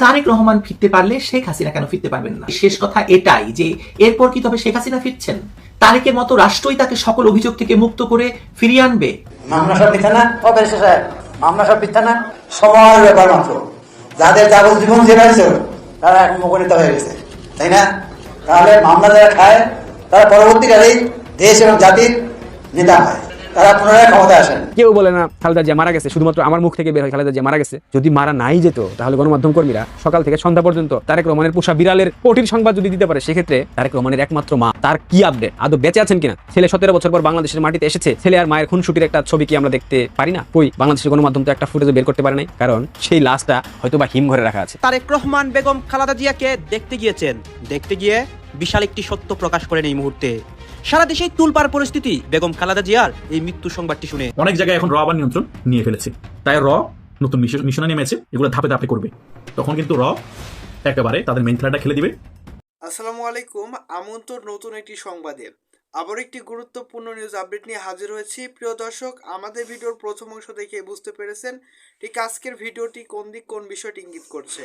তারেক রহমান ফিরতে পারলে শেখ হাসিনা কেন ফিরতে পারবেন না? শেষ কথা এটাই যে এরপর কি তবে শেখ হাসিনা ফিরছেন? তারেকের মতো রাষ্ট্রই তাকে সকল অভিযোগ থেকে মুক্ত করে ফিরিয়ে আনবে? মামলা সব মিথ্যা না, মামলা সব মিথ্যা না, সময়ের ব্যাপার মাত্র। যাদের যাবজ্জীবন জেল আছে তারা এখন মুখনিত হয়ে গেছে, তাই না? তাহলে মামলা যারা খায় তারা পরবর্তীকালেই দেশ এবং জাতির নেতা হয়, তারা পুনরায় ক্ষমতায় আসেন। কেউ বলে না খালেদা জিয়া মারা গেছে, শুধুমাত্র আমার মুখ থেকে বের হয় খালেদা জিয়া মারা গেছে। যদি মারা নাই যেত তাহলে গণমাধ্যম কর্মীরা সকাল থেকে সন্ধ্যা পর্যন্ত তারেক রহমানের পোষা বিড়ালের কঠিন সংবাদ যদি দিতে পারে, সেক্ষেত্রে তারেক রহমানের একমাত্র মা তার কি আপডেট, আদৌ বেঁচে আছেন কিনা? ছেলে 17 বছর পর বাংলাদেশের মাটিতে এসেছে, ছেলে আর মায়ের খুনসুটির একটা ছবি কি আমরা দেখতে পারি না? কই বাংলাদেশের গণমাধ্যম তো একটা ফুটেজ বের করতে পারে নাই, কারণ সেই লাশটা হয়তো বা হিমঘরে রাখা আছে। তারেক রহমান বেগম খালেদা জিয়াকে দেখতে গিয়েছেন, দেখতে গিয়ে বিশাল একটি সত্য প্রকাশ করেন এই মুহূর্তে। সারা দেশেই তুলপার পরিস্থিতি বেগম খালেদা জিয়ার এই মৃত্যু সংবাদটি শুনে। অনেক জায়গায় এখন র আবার নিয়ন্ত্রণ নিয়ে ফেলেছে, তাই র নতুন মিশনে নেমেছে, এগুলো ধাপে ধাপে করবে। তখন কিন্তু র একেবারে তাদের মেইন খেলাটা খেলে দিবে। আসসালামু আলাইকুম, আমন্ত্রণ নতুন একটি সংবাদে। আবার একটি গুরুত্বপূর্ণ নিউজ আপডেট নিয়ে হাজির হয়েছি। প্রিয় দর্শক, আমাদের ভিডিওর প্রথম অংশ দেখে বুঝতে পেরেছেন ঠিক আজকের ভিডিওটি কোন দিক কোন বিষয়টি ইঙ্গিত করছে।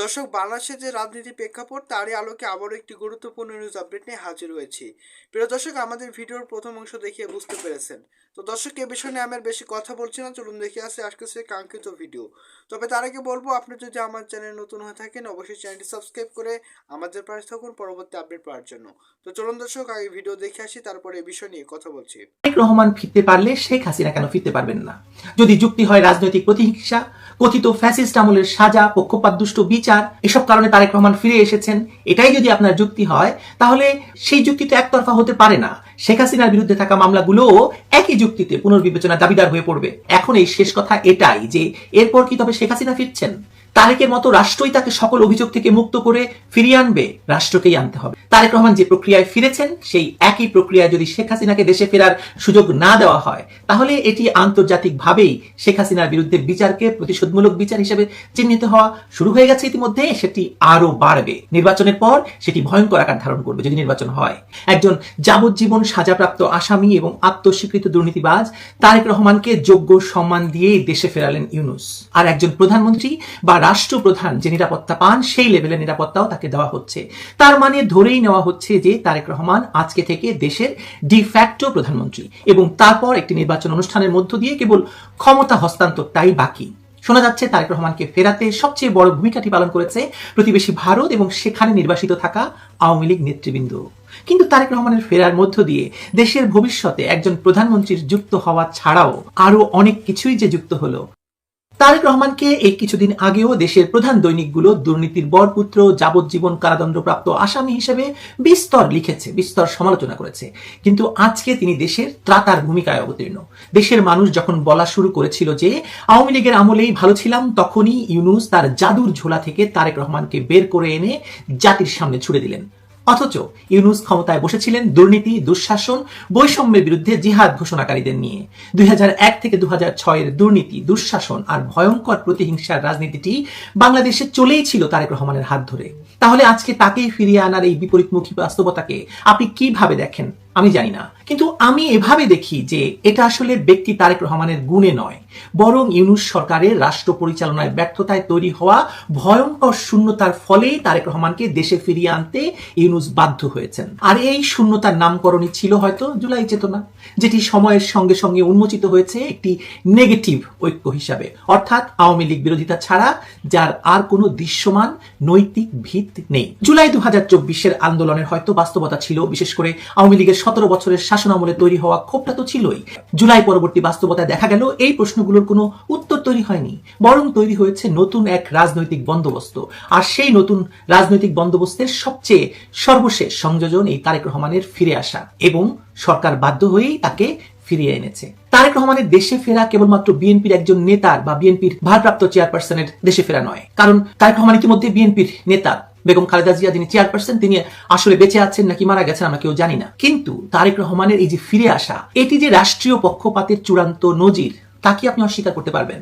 দর্শক, বাংলাদেশের যে রাজনীতি প্রেক্ষাপট তারই আলোকে আবারও একটি গুরুত্বপূর্ণ নিউজ আপডেট নিয়ে হাজির হয়েছি। প্রিয় দর্শক, আমাদের ভিডিওর প্রথম অংশ দেখে বুঝতে পেরেছেন। তো দর্শক, এ বিষয় নিয়ে আমি বেশি কথা বলছি না, চলুন দেখে আসি আজকে সে কাঙ্ক্ষিত ভিডিও। তবে তার আগে বলবো, আপনি যদি আমার চ্যানেল নতুন হয়ে থাকেন অবশ্যই চ্যানেলটি সাবস্ক্রাইব করে আমাদের পাশে থাকুন পরবর্তী আপডেট পাওয়ার জন্য। তো চলুন দর্শক, আগে ভিডিও দেখে আসি, তারপরে এই বিষয় নিয়ে কথা বলছি। তারেক রহমান ফিরতে পারলে শেখ হাসিনা কেন ফিরতে পারবেন না? যদি যুক্তি হয় রাজনৈতিক প্রতিহিংসা, কথিত ফ্যাসিস্ট আমলের সাজা, পক্ষপাতদুষ্ট বিচার, এসব কারণে তারেক রহমান ফিরে এসেছেন, এটাই যদি আপনার যুক্তি হয়, তাহলে সেই যুক্তি তো একতরফা হতে পারে না। শেখ হাসিনার বিরুদ্ধে থাকা মামলাগুলোও একই যুক্তিতে পুনর্বিবেচনার দাবিদার হয়ে পড়বে। এখন এই শেষ কথা এটাই যে এরপর কি তবে শেখ হাসিনা ফিরছেন? তারেকের মতো রাষ্ট্রই তাকে সকল অভিযোগ থেকে মুক্ত করে ফিরিয়ে আনবে? রাষ্ট্রকেই আনতে হবে। তারেক রহমান যে প্রক্রিয়ায় ফিরেছেন, সেই একই প্রক্রিয়ায় যদি শেখ হাসিনাকে দেশে ফেরার সুযোগ না দেওয়া হয়, তাহলে এটি আন্তর্জাতিকভাবেই শেখ হাসিনার বিরুদ্ধে বিচারকে প্রতিশোধমূলক বিচার হিসেবে চিহ্নিত হওয়া শুরু হয়ে গেছে ইতিমধ্যে। সেটি আরো বাড়বে, নির্বাচনের পর সেটি ভয়ঙ্কর আকার ধারণ করবে যদি নির্বাচন হয়। একজন যাবজ্জীবন সাজাপ্রাপ্ত আসামি এবং আত্মস্বীকৃত দুর্নীতিবাজ তারেক রহমানকে যোগ্য সম্মান দিয়ে দেশে ফেরালেন ইউনূস। আর একজন প্রধানমন্ত্রী বা রাষ্ট্রপ্রধান যে নিরাপত্তা পান, সেই লেভেলের নিরাপত্তাও তাকে দেওয়া হচ্ছে। তার মানে ধরেই নেওয়া হচ্ছে যে তারেক রহমান আজকে থেকে দেশের ডিফ্যাক্টো প্রধানমন্ত্রী, এবং তারপর একটি নির্বাচন অনুষ্ঠানের মধ্য দিয়ে কেবল ক্ষমতা হস্তান্তরটাই বাকি। শোনা যাচ্ছে তারেক রহমানকে ফেরাতে সবচেয়ে বড় ভূমিকাটি পালন করেছে প্রতিবেশী ভারত এবং সেখানে নির্বাসিত থাকা আওয়ামী লীগ নেতৃবৃন্দ। কিন্তু তারেক রহমানের ফেরার মধ্য দিয়ে দেশের ভবিষ্যতে একজন প্রধানমন্ত্রীর যুক্ত হওয়া ছাড়াও আরো অনেক কিছুই যে যুক্ত হলো। তারেক রহমানকে এই কিছুদিন আগেও দেশের প্রধান দৈনিকগুলো দুর্নীতির বরপুত্র, যাবজ্জীবন কারাদণ্ডপ্রাপ্ত আসামি হিসেবে বিস্তর লিখেছে, বিস্তর সমালোচনা করেছে। কিন্তু আজকে তিনি দেশের ত্রাতার ভূমিকায় অবতীর্ণ। দেশের মানুষ যখন বলা শুরু করেছিল যে আওয়ামী লীগের আমলেই ভালো ছিলাম, তখনই ইউনূস তার জাদুর ঝোলা থেকে তারেক রহমানকে বের করে এনে জাতির সামনে ছুড়ে দিলেন। অথচ ইউনূস ক্ষমতায় বসেছিলেন দুর্নীতি, দুঃশাসন, বৈষম্যের বিরুদ্ধে জিহাদ ঘোষণাকারীদের নিয়ে। 2001 থেকে 2006 এর দুর্নীতি, দুঃশাসন আর ভয়ঙ্কর প্রতিহিংসার রাজনীতিটি বাংলাদেশে চলেই ছিল তারেক রহমানের হাত ধরে। তাহলে আজকে তাকেই ফিরিয়ে আনার এই বিপরীতমুখী বাস্তবতাকে আপনি কিভাবে দেখেন আমি জানি না, কিন্তু আমি এভাবে দেখি যে এটা আসলে ব্যক্তি তারেক রহমানের গুণে নয়, বরং ইউনূস সরকারের রাষ্ট্র পরিচালনায় ব্যর্থতায় তৈরি হওয়া ভয়ঙ্কর শূন্যতার ফলেই তারেক রহমানকে দেশে ফিরিয়ে আনতে ইউনূস বাধ্য হয়েছেন। আর এই শূন্যতার নামকরণই ছিল হয়তো জুলাই চেতনা, যেটি সময়ের সঙ্গে সঙ্গে উন্মোচিত হয়েছে একটি নেগেটিভ ঐক্য হিসাবে, অর্থাৎ আওয়ামী লীগ বিরোধিতা ছাড়া যার আর কোনো দৃশ্যমান নৈতিক ভিত নেই। জুলাই 2024 আন্দোলনের হয়তো বাস্তবতা ছিল, বিশেষ করে আওয়ামী লীগের 17 বছরের শাসন আমলে তৈরি হওয়া ক্ষোভটা তো ছিলই। জুলাই পরবর্তী বাস্তবতায় দেখা গেল এই প্রশ্নগুলোর কোনো উত্তর তৈরি হয়নি, বরং তৈরি হয়েছে নতুন এক রাজনৈতিক বন্দোবস্ত। আর সেই নতুন রাজনৈতিক বন্দোবস্তের সবচেয়ে সর্বশেষ সংযোজন এই তারেক রহমানের ফিরে আসা, এবং সরকার বাধ্য হয়েই তাকে ফিরিয়ে এনেছে। তারেক রহমানের দেশে ফেরা কেবলমাত্র বিএনপির একজন নেতার বা বিএনপির ভারপ্রাপ্ত চেয়ারপারসনের দেশে ফেরা নয়, কারণ তারেক রহমান ইতিমধ্যে বিএনপির নেতা। বেগম খালেদা জিয়া যিনি চেয়ারপারসন, তিনি আসলে বেঁচে আছেন নাকি মারা গেছেন আমরা কেউ জানি না। কিন্তু তারেক রহমানের এই যে ফিরে আসা, এটি যে রাষ্ট্রীয় পক্ষপাতের চূড়ান্ত নজির, তা কি আপনি অস্বীকার করতে পারবেন?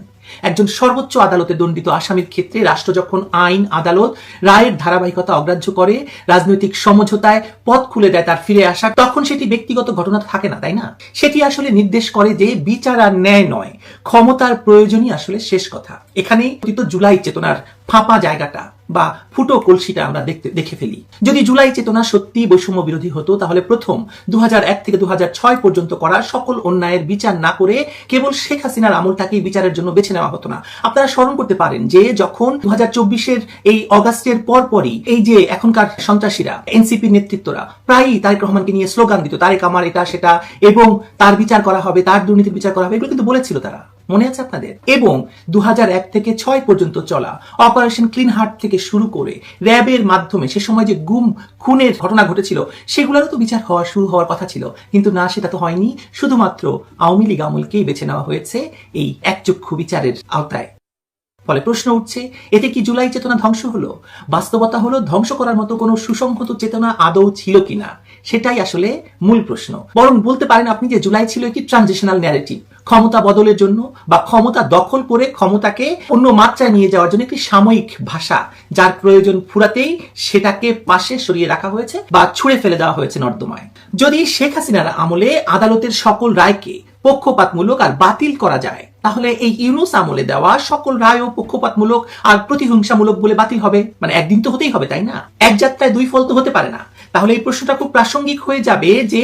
একজন সর্বোচ্চ আদালতে দণ্ডিত আসামির ক্ষেত্রে রাষ্ট্র যখন আইন আদালত রায়ের ধারাবাহিকতা অগ্রাহ্য করে রাজনৈতিক সমঝোতায় পথ খুলে দেয় তার ফিরে আসা, তখন সেটি ব্যক্তিগত ঘটনা থাকে না, তাই না? সেটি আসলে নির্দেশ করে যে বিচার আর ন্যায় নয়, ক্ষমতার প্রয়োজনই আসলে শেষ কথা। এখানেই জুলাই চেতনার ফাঁপা জায়গাটা বা ফুটো কলসিটা আমরা দেখে ফেলি। যদি জুলাই চেতনা সত্যি বৈষম্য বিরোধী হতো, তাহলে প্রথম 2001 থেকে 2006 পর্যন্ত করা সকল অন্যায়ের বিচার না করে কেবল শেখ হাসিনার আমলটাকেই বিচারের জন্য বেছে নেওয়া হতো না। আপনারা স্মরণ করতে পারেন যে যখন 2024-এর এই অগাস্টের পরপরই এই যে এখনকার সন্ত্রাসীরা, এনসিপির নেতৃত্বরা প্রায়ই তারেক রহমানকে নিয়ে স্লোগান দিত, তারেক আমার এটা সেটা, এবং তার বিচার করা হবে, তার দুর্নীতির বিচার করা হবে, এগুলো কিন্তু বলেছিল তারা, মনে আছে আপনাদের? এবং 2001 থেকে 6 পর্যন্ত চলা অপারেশন ক্লিন হার্ট থেকে শুরু করে র্যাবের মাধ্যমে সে সময় যে গুম খুনের ঘটনা ঘটেছিল সেগুলোরও তো বিচার শুরু হওয়ার কথা ছিল, কিন্তু না, সেটা তো হয়নি। শুধুমাত্র আওয়ামী লীগ আমলকেই বেছে নেওয়া হয়েছে এই একচক্ষু বিচারের আওতায়। ফলে প্রশ্ন উঠছে, এতে কি জুলাই চেতনা ধ্বংস হলো? বাস্তবতা হলো ধ্বংস করার মতো কোনো সুসংহত চেতনা আদৌ ছিল কিনা, সেটাই আসলে মূল প্রশ্ন। বরং বলতে পারেন আপনি যে জুলাই ছিল একটি ট্রানজিশনাল ন্যারেটিভ, ক্ষমতা বদলের জন্য বা ক্ষমতা দখল করে ক্ষমতাকে অন্য মাত্রায় নিয়ে যাওয়ার জন্য একটি সাময়িক ভাষা, যার প্রয়োজন ফুরাতেই সেটাকে পাশে সরিয়ে রাখা হয়েছে বা ছুঁড়ে ফেলে দেওয়া হয়েছে নর্দমায়। যদি শেখ হাসিনার আমলে আদালতের সকল রায়কে পক্ষপাতমূলক আর বাতিল করা যায়, তাহলে এই ইউনূস আমলে দেওয়া সকল রায়ও পক্ষপাতমূলক আর প্রতিহিংসামূলক বলে বাতিল হবে। মানে একদিন তো হতেই হবে, তাই না? এক যাত্রায় দুই ফল তো হতে পারে না। তাহলে এই প্রশ্নটা খুব প্রাসঙ্গিক হয়ে যাবে যে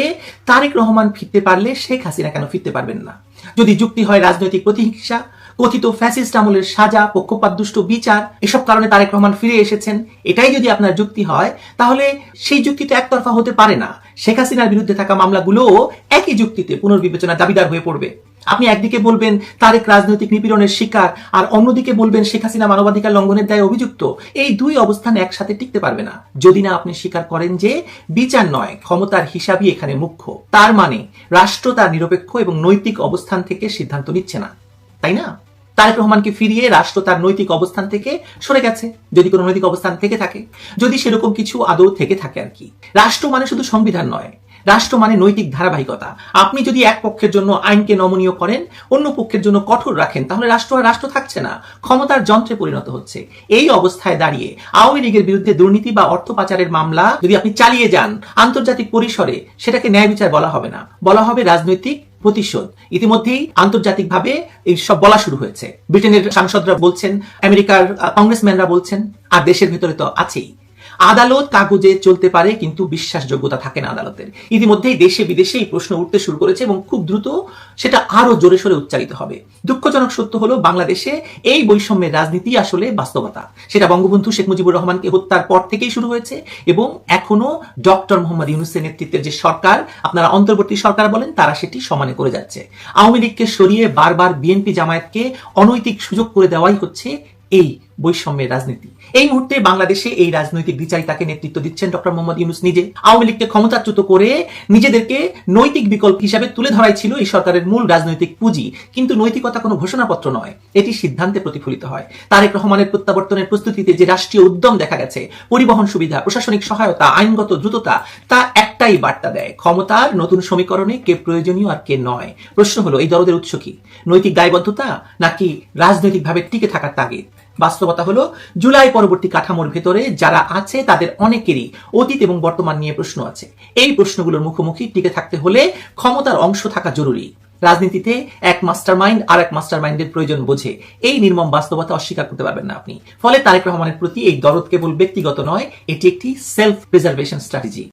তারেক রহমান ফিরতে পারলে শেখ হাসিনা কেন ফিরতে পারবেন না? যদি যুক্তি হয় রাজনৈতিক প্রতিহিংসা, কথিত ফ্যাসিস্ট আমলের সাজা, পক্ষপাতদুষ্ট বিচার, এসব কারণে তারেক রহমান ফিরে এসেছেন, এটাই যদি আপনার যুক্তি হয়, তাহলে সেই যুক্তি তো একতরফা হতে পারে না। শেখ হাসিনার বিরুদ্ধে থাকা মামলাগুলোও একই যুক্তিতে পুনর্বিবেচনা দাবিদার হয়ে পড়বে। আপনি একদিকে বলবেন তারেক রাজনৈতিক নিপীড়নের শিকার, আর অন্যদিকে বলবেন শেখ হাসিনা মানবাধিকার লঙ্ঘনের দায়ে অভিযুক্ত। এই দুই অবস্থান একসাথে টিকতে পারবে না যদি না আপনি স্বীকার করেন যে বিচার নয়, ক্ষমতার হিসাবই এখানে মুখ্য। তার মানে রাষ্ট্র তার নিরপেক্ষ এবং নৈতিক অবস্থান থেকে সিদ্ধান্ত নিচ্ছে না, তাই না? তারেক রহমানকে ফিরিয়ে রাষ্ট্র তার নৈতিক অবস্থান থেকে সরে গেছে, যদি কোনো নৈতিক অবস্থান থেকে থাকে, যদি সেরকম কিছু আদৌ থেকে থাকে আর কি। রাষ্ট্র মানে শুধু সংবিধান নয়, রাষ্ট্র মানে নৈতিক ধারাবাহিকতা। আপনি যদি এক পক্ষের জন্য আইনকে নমনীয় করেন, অন্য পক্ষের জন্য কঠোর রাখেন, তাহলে রাষ্ট্র আর রাষ্ট্র থাকছে না, ক্ষমতার যন্ত্রে পরিণত হচ্ছে। এই অবস্থায় দাঁড়িয়ে আওয়ামী লীগের বিরুদ্ধে দুর্নীতি বা অর্থ পাচারের মামলা যদি আপনি চালিয়ে যান আন্তর্জাতিক পরিসরে, সেটাকে ন্যায় বিচার বলা হবে না, বলা হবে রাজনৈতিক প্রতিশোধ। ইতিমধ্যেই আন্তর্জাতিকভাবে এই সব বলা শুরু হয়েছে। ব্রিটেনের সাংসদরা বলছেন, আমেরিকার কংগ্রেসম্যানরা বলছেন, আর দেশের ভেতরে তো আছেই। আদালত কাগজে চলতে পারে, কিন্তু বিশ্বাসযোগ্যতা থাকে না আদালতের। ইতিমধ্যেই দেশে বিদেশে এই প্রশ্ন উঠতে শুরু করেছে এবং খুব দ্রুত সেটা আরো জোরে সোরে উচ্চারিত হবে। দুঃখজনক সত্য হলো বাংলাদেশে এই বৈষম্যের রাজনীতি আসলে বাস্তবতা। সেটা বঙ্গবন্ধু শেখ মুজিবুর রহমানকে হত্যার পর থেকেই শুরু হয়েছে এবং এখনো ডক্টর মোহাম্মদ ইউনূসের নেতৃত্বের যে সরকার, আপনারা অন্তর্বর্তী সরকার বলেন, তারা সেটি সমানে করে যাচ্ছে। আওয়ামী লীগকে সরিয়ে বারবার বিএনপি জামায়াতকে অনৈতিক সুযোগ করে দেওয়াই হচ্ছে এই বৈষম্যের রাজনীতি। এই মুহূর্তে বাংলাদেশে এই রাজনৈতিক বিচারিতাকে নেতৃত্ব দিচ্ছেন ডক্টর মোহাম্মদ ইউনূস নিজে। আওয়ামী লীগকে ক্ষমতাচ্যুত করে নিজেদেরকে নৈতিক বিকল্প হিসাবে তুলে ধরাই ছিল এই সরকারের মূল রাজনৈতিক পুঁজি, কিন্তু নৈতিকতা কোনো ঘোষণাপত্র নয়, এটি সিদ্ধান্তে প্রতিফলিত হয়। তারেক রহমানের প্রত্যাবর্তনের প্রস্তুতিতে যে রাষ্ট্রীয় উদ্যম দেখা গেছে, পরিবহন সুবিধা, প্রশাসনিক সহায়তা, আইনগত দ্রুততা, তা একটাই বার্তা দেয়, ক্ষমতার নতুন সমীকরণে কে প্রয়োজনীয় আর কে নয়। প্রশ্ন হলো এই দরদের উৎস কি? নৈতিক দায়বদ্ধতা নাকি রাজনৈতিকভাবে টিকে থাকার তাগিদ? বাস্তবতা হলো জুলাই পরবর্তী কাঠামোর ভেতরে যারা আছে তাদের অনেকেরই অতীত এবং বর্তমান নিয়ে প্রশ্ন আছে। এই প্রশ্নগুলোর মুখোমুখি টিকে থাকতে হলে ক্ষমতার অংশ থাকা জরুরি। রাজনীতিতে এক মাস্টারমাইন্ড আর এক মাস্টারমাইন্ডের প্রয়োজন বোঝে, এই নির্মম বাস্তবতা অস্বীকার করতে পারবেন না আপনি। ফলে তারেক রহমানের প্রতি এই দরদ কেবল ব্যক্তিগত নয়, এটি একটি সেলফ প্রিজার্ভেশন স্ট্র্যাটেজি।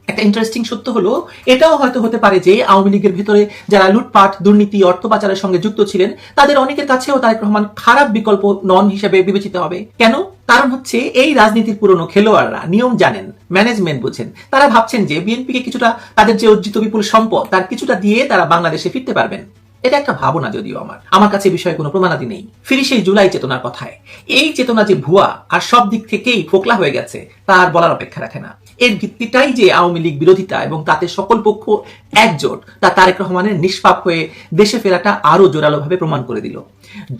একটা ইন্টারেস্টিং সত্য হলো এটাও হয়তো হতে পারে যে আওয়ামী লীগের ভেতরে যারা লুটপাট, দুর্নীতি, অর্থ পাচারের সঙ্গে যুক্ত ছিলেন, তাদের অনেকের কাছেও তারেক রহমান খারাপ বিকল্প নন হিসেবে বিবেচিত হবে। কেন? কারণ হচ্ছে এই রাজনীতির পুরনো খেলোয়াড়রা নিয়ম জানেন, ম্যানেজমেন্ট বুঝেন। তারা ভাবছেন যে বিএনপিকে কিছুটা, তাদের যে অর্জিত বিপুল সম্পদ তার কিছুটা দিয়ে তারা বাংলাদেশে ফিরতে পারবেন। এটা একটা ভাবনা, যদিও আমার কাছে বিষয়ে কোনো প্রমাণাদি নেই। ফিরি সেই জুলাই চেতনার কথায়। এই চেতনা যে ভুয়া আর সব দিক থেকেই ফোকলা হয়ে গেছে তা আর বলার অপেক্ষা রাখে না। এর ভিত্তিটাই যে আওয়ামী লীগ বিরোধিতা এবং তাতে সকল পক্ষ একজোট, তা তারেক রহমানের নিষ্পাপ হয়ে দেশে ফেরাটা আরো জোরালোভাবে প্রমাণ করে দিল।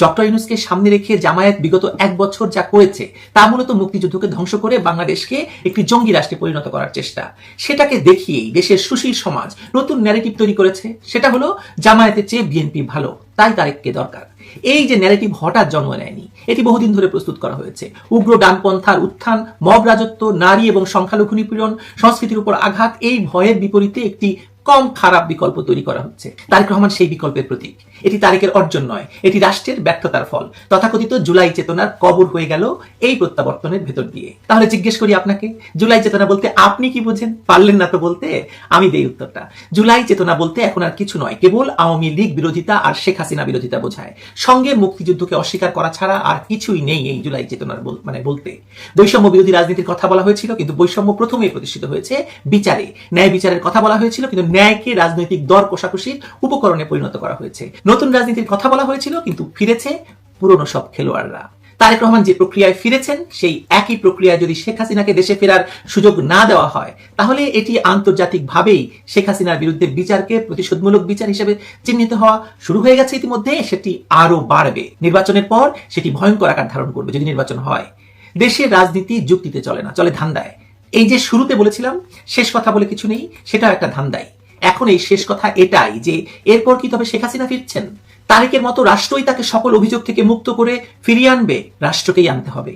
ডক্টর ইউনূসকে সামনে রেখে জামায়াত বিগত 1 বছর যা করেছে তা মূলত মুক্তিযুদ্ধকে ধ্বংস করে বাংলাদেশকে একটি জঙ্গি রাষ্ট্রে পরিণত করার চেষ্টা। সেটাকে দেখিয়েই দেশের সুশীল সমাজ নতুন ন্যারেটিভ তৈরি করেছে, সেটা হলো জামায়াতের চেয়ে বিএনপি ভালো, তাই তারেককে দরকার। এই যে ন্যারেটিভ হঠাৎ জন্ম নেয়নি, এটি বহুদিন ধরে প্রস্তুত করা হয়েছে। উগ্র ডানপন্থার উত্থান, মব রাজত্ব, নারী এবং সংখ্যালঘু নিপীড়ন, সংস্কৃতির উপর আঘাত, এই ভয়ের বিপরীতে একটি কম খারাপ বিকল্প তৈরি করা হচ্ছে। তারেক রহমান সেই বিকল্পের প্রতীক। এটি তারেকের অর্জন নয়, এটি রাষ্ট্রের ব্যর্থতার ফল। তথাকথিত জুলাই চেতনার কবর হয়ে গেল এই প্রত্যাবর্তনের ভেতর দিয়ে। তাহলে জিজ্ঞেস করি আপনাকে, জুলাই চেতনা বলতে আপনি কি বোঝেন? পারলেন না তো বলতে, আমি দেই উত্তরটা। জুলাই চেতনা বলতে এখন আর কিছু নয়, কেবল আওয়ামী লীগ বিরোধিতা আর শেখ হাসিনা বিরোধিতা বোঝায়। সঙ্গে মুক্তিযুদ্ধকে অস্বীকার করা ছাড়া আর কিছুই নেই এই জুলাই চেতনার বলতে। বৈষম্য বিরোধী রাজনীতির কথা বলা হয়েছিল, কিন্তু বৈষম্য প্রথমেই প্রতিষ্ঠিত হয়েছে বিচারে। ন্যায় বিচারের কথা বলা হয়েছিল, কিন্তু ন্যায়কে রাজনৈতিক দর কষাকষির উপকরণে পরিণত করা হয়েছে। নতুন রাজনীতির কথা বলা হয়েছিল, কিন্তু ফিরেছে পুরনো সব খেলোয়াড়রা। তারেক রহমান যে প্রক্রিয়ায় ফিরেছেন, সেই একই প্রক্রিয়ায় যদি শেখ হাসিনাকে দেশে ফেরার সুযোগ না দেওয়া হয়, তাহলে এটি আন্তর্জাতিকভাবেই শেখ হাসিনার বিরুদ্ধে বিচারকে প্রতিশোধমূলক বিচার হিসেবে চিহ্নিত হওয়া শুরু হয়ে গেছে ইতিমধ্যে। সেটি আরো বাড়বে। নির্বাচনের পর সেটি ভয়ঙ্কর আকার ধারণ করবে যদি নির্বাচন হয়। দেশের রাজনীতি যুক্তিতে চলে না, চলে ধান্দায়। এই যে শুরুতে বলেছিলাম শেষ কথা বলে কিছু নেই, সেটাও একটা ধান্দাই। এখন এই শেষ কথা এটাই যে এরপর কি তবে শেখ হাসিনা ফিরছেন? তারেকের মতো রাষ্ট্রই তাকে সকল অভিযোগ থেকে মুক্ত করে ফিরিয়ে আনবে? রাষ্ট্রকেই আনতে হবে।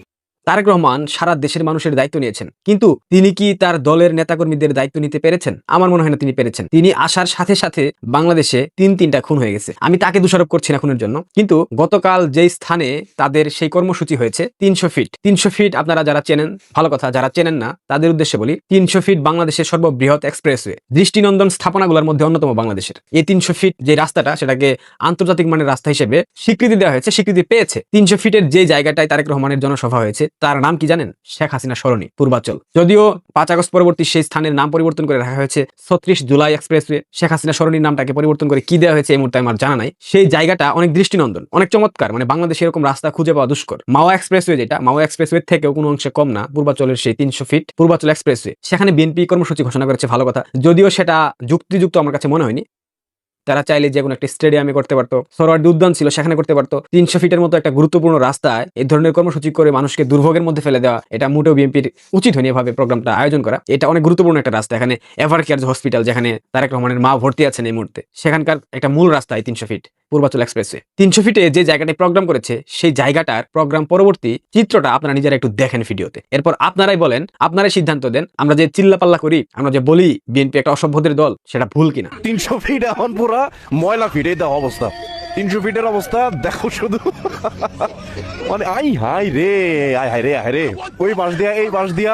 তারেক রহমান সারা দেশের মানুষের দায়িত্ব নিয়েছেন, কিন্তু তিনি কি তার দলের নেতাকর্মীদের দায়িত্ব নিতে পেরেছেন? আমার মনে হয় না তিনি পেরেছেন। তিনি আসার সাথে সাথে বাংলাদেশে তিনটা খুন হয়ে গেছে। আমি তাকে দোষারোপ করছি না খুনের জন্য, কিন্তু গতকাল যেই স্থানে তাদের সেই কর্মসূচি হয়েছে 300 ফিট। 300 ফিট আপনারা যারা চেনেন ভালো কথা, যারা চেনেন না তাদের উদ্দেশ্যে বলি, 300 ফিট বাংলাদেশের সর্ববৃহৎ এক্সপ্রেসওয়ে, দৃষ্টিনন্দন স্থাপনাগুলোর মধ্যে অন্যতম বাংলাদেশের। এই 300 ফিট যে রাস্তাটা, সেটাকে আন্তর্জাতিক মানের রাস্তা হিসেবে স্বীকৃতি দেওয়া হয়েছে, স্বীকৃতি পেয়েছে। 300 ফিটের যে জায়গাটায় তারেক রহমানের জনসভা হয়েছে তার নাম কি জানেন? শেখ হাসিনা সরণি, পূর্বাচল। যদিও 5 আগস্ট পরবর্তী সেই স্থানের নাম পরিবর্তন করে রাখা হয়েছে 36 জুলাই এক্সপ্রেসওয়ে। শেখ হাসিনা সরণির নামটাকে পরিবর্তন করে কি দেওয়া হয়েছে এই মুহূর্তে আমার জানা নাই। সেই জায়গাটা অনেক দৃষ্টিনন্দন, অনেক চমৎকার। মানে বাংলাদেশে এরকম রাস্তা খুঁজে পাওয়া দুষ্কর। মাওয়া এক্সপ্রেসওয়ে, যেটা মাওয়া এক্সপ্রেসওয়ে থেকেও কোনো অংশে কম না, পূর্বাচলের সেই 300 ফিট পূর্বাচল এক্সপ্রেসওয়ে, সেখানে বিএনপি কর্মসূচি ঘোষণা করেছে, ভালো কথা। যদিও সেটা যুক্তিযুক্ত আমার কাছে মনে হয়নি। তারা চাইলে যে কোনো একটা স্টেডিয়ামে করতে পারতো, সরোয়ার্দী উদ্যান ছিল সেখানে করতে পারতো। 300 ফিটের মতো একটা গুরুত্বপূর্ণ রাস্তায় এই ধরনের কর্মসূচি করে মানুষকে দুর্ভোগের মধ্যে ফেলে দেওয়া, এটা মোটেও বিএনপির উচিত হয়নি এভাবে প্রোগ্রামটা আয়োজন করা। এটা অনেক গুরুত্বপূর্ণ একটা রাস্তা। এখানে এভার কেয়ার হসপিটাল, যেখানে তারেক রহমানের মা ভর্তি আছেন এই মুহূর্তে, সেখানকার একটা মূল রাস্তায় 300 ফিট পূর্বাচল এক্সপ্রেসওয়ে। 300 ফিটে যে জায়গাটায় প্রোগ্রাম করেছে, সেই জায়গাটার প্রোগ্রাম পরবর্তী চিত্রটা আপনারা নিজেরা একটু দেখেন ভিডিওতে। এরপর আপনারাই বলেন, আপনারাই সিদ্ধান্ত দেন, আমরা যে চিল্লাপাল্লা করি, আমরা যে বলি বিএনপি একটা অসভ্যদের দল, সেটা ভুল কিনা। 300 ফিট এখন পুরা ময়লা ফিট, এই দেখো অবস্থা। 300 ফিটের অবস্থা দেখো শুধু, মানে আই হাই রে, ওই পাশ দিয়া এই পাশ দিয়া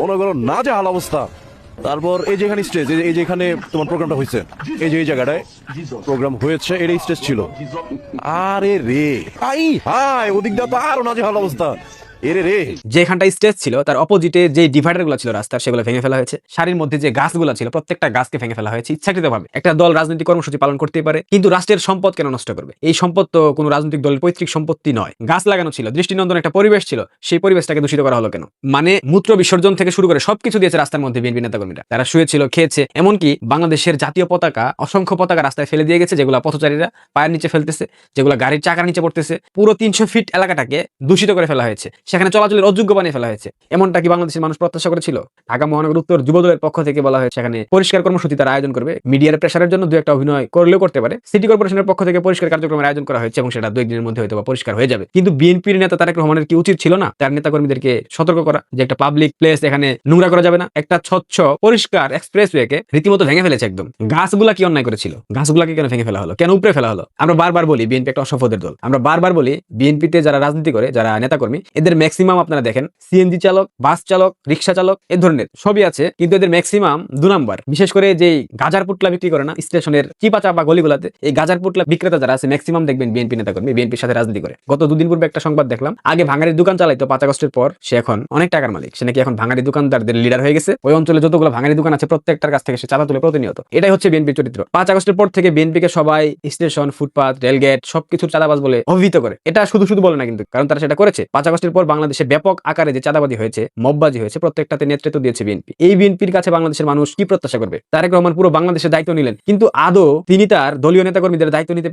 মনে করো না যে হাল অবস্থা। তারপর এই যেখানে স্টেজ, এই যেখানে তোমার প্রোগ্রামটা হয়েছে, এই যে এই জায়গাটায় প্রোগ্রাম হয়েছে, এটাই স্টেজ ছিল। আরে রে আই হাই, ওদিক দিয়ে তো আরো না যে হাল অবস্থা। যেখানটা স্টেজ ছিল তার অপোজিটে যে ডিভাইডার গুলো ছিল রাস্তার, সেগুলো ভেঙে ফেলা হয়েছে। সারির মধ্যে যে গাছগুলো ছিল, প্রত্যেকটা গাছকে ভেঙে ফেলা হয়েছে ইচ্ছাকৃতভাবে। একটা দল রাজনৈতিক কর্মসূচি পালন করতে পারে, কিন্তু রাষ্ট্রের সম্পদ কেন নষ্ট করবে? এই সম্পদ তো কোনো রাজনৈতিক দলের পৈতৃক সম্পত্তি নয়। গাছ লাগানো ছিল, দৃষ্টিনন্দন একটা পরিবেশ ছিল, সেই পরিবেশটাকে দূষিত করা হলো কেন? মানে মূত্র বিসর্জন থেকে শুরু করে সবকিছু দিয়েছে রাস্তার মধ্যে বিএনপি নেতাকর্মীরা। তারা শুয়েছিল, খেয়েছে, এমনকি বাংলাদেশের জাতীয় পতাকা, অসংখ্য পতাকা রাস্তায় ফেলে দিয়ে গেছে, যেগুলো পথচারীরা পায়ের নিচে ফেলতেছে, যেগুলো গাড়ির চাকার নিচে পড়তেছে। পুরো 300 ফিট এলাকাটাকে দূষিত করে ফেলা হয়েছে, সেখানে চলাচলের অযোগ্য বানিয়ে ফেলা হয়েছে। এমনটা কি বাংলাদেশের মানুষ প্রত্যাশা করেছিল? ঢাকা মহানগর উত্তর যুবদলের পক্ষ থেকে বলা হয়েছে সেখানে পরিষ্কার কর্মসূচি তারা আয়োজন করবে। মিডিয়ার প্রেসারের জন্য দু একটা অভিনয় করলেও করতে পারে। সিটি কর্পোরেশনের পক্ষ থেকে পরিষ্কার কার্যক্রমের আয়োজন করা হয়েছে এবং সেটা 2 দিনের মধ্যে হয়তো পরিষ্কার হয়ে যাবে। কিন্তু বিএনপির নেতা তারেক রহমানের কি উচিত ছিল না তার নেতাকর্মীদেরকে সতর্ক করা যে একটা পাবলিক প্লেস, এখানে নোংরা করা যাবে না? একটা স্বচ্ছ পরিষ্কার এক্সপ্রেসওয়েকে রীতিমতো ভেঙে ফেলেছে একদম। গাছগুলা কি অন্যায় করেছিল? গাছগুলাকে কেন ভেঙে ফেলা হলো? কেন উপরে ফেলা হলো? আমরা বারবার বলি বিএনপি একটা অসভ্যদের দল। আমরা বারবার বলি বিএনপিতে যারা রাজনীতি করে, যারা নেতাকর্মী, এদের ম্যাক্সিমাম আপনারা দেখেন সিএনজি চালক, বাস চালক, রিক্সা চালক, এই ধরনের সবই আছে, কিন্তু এদের ম্যাক্সিমাম 2 নাম্বার। বিশেষ করে যে গাজার পুটলা বিক্রি করে না স্টেশনের চিপা চাপা গলিগুলাতে, এই গাজার পুটলা বিক্রেতা যারা আছে ম্যাক্সিমাম দেখবেন বিএনপি নেতাকর্মী, বিএনপির সাথে রাজনীতি করে। গত 2 দিন পূর্বে একটা সংবাদ দেখলাম, আগে ভাঙাড়ির দোকান চালাইতো, 5 আগস্টের পর সে এখন অনেক টাকার মালিক। সে নাকি এখন ভাঙাড়ি দোকানদারদের লিডার হয়ে গেছে। ওই অঞ্চলে যতগুলো ভাঙাড়ি দোকান আছে প্রত্যেকটার কাছ থেকে সে চাঁদা তুলে প্রতিনিয়ত। এটাই হচ্ছে বিএনপির চরিত্র। 5 আগস্টের পর থেকে বিএনপিকে সবাই স্টেশন, ফুটপাথ, রেলগেট সবকিছুর চাঁদাবাজ বলে অভিহিত করে। এটা শুধু শুধু বলে না কিন্তু, কারণ তারা সেটা করেছে। 5 আগস্টের পর বাংলাদেশে ব্যাপক আকারে যে চাঁদাবাজি হয়েছে, মববাজি হয়েছে, প্রত্যেকটাতে নেতৃত্ব দিয়েছে বিএনপি। এই বিএনপির কাছে বাংলাদেশের মানুষ কি প্রত্যাশা করবে? তারেক রহমান পুরো বাংলাদেশের দায়িত্ব নিলেন, কিন্তু আদৌ তিনি তার দলীয় নেতাকর্মীদের দায়িত্ব নিতে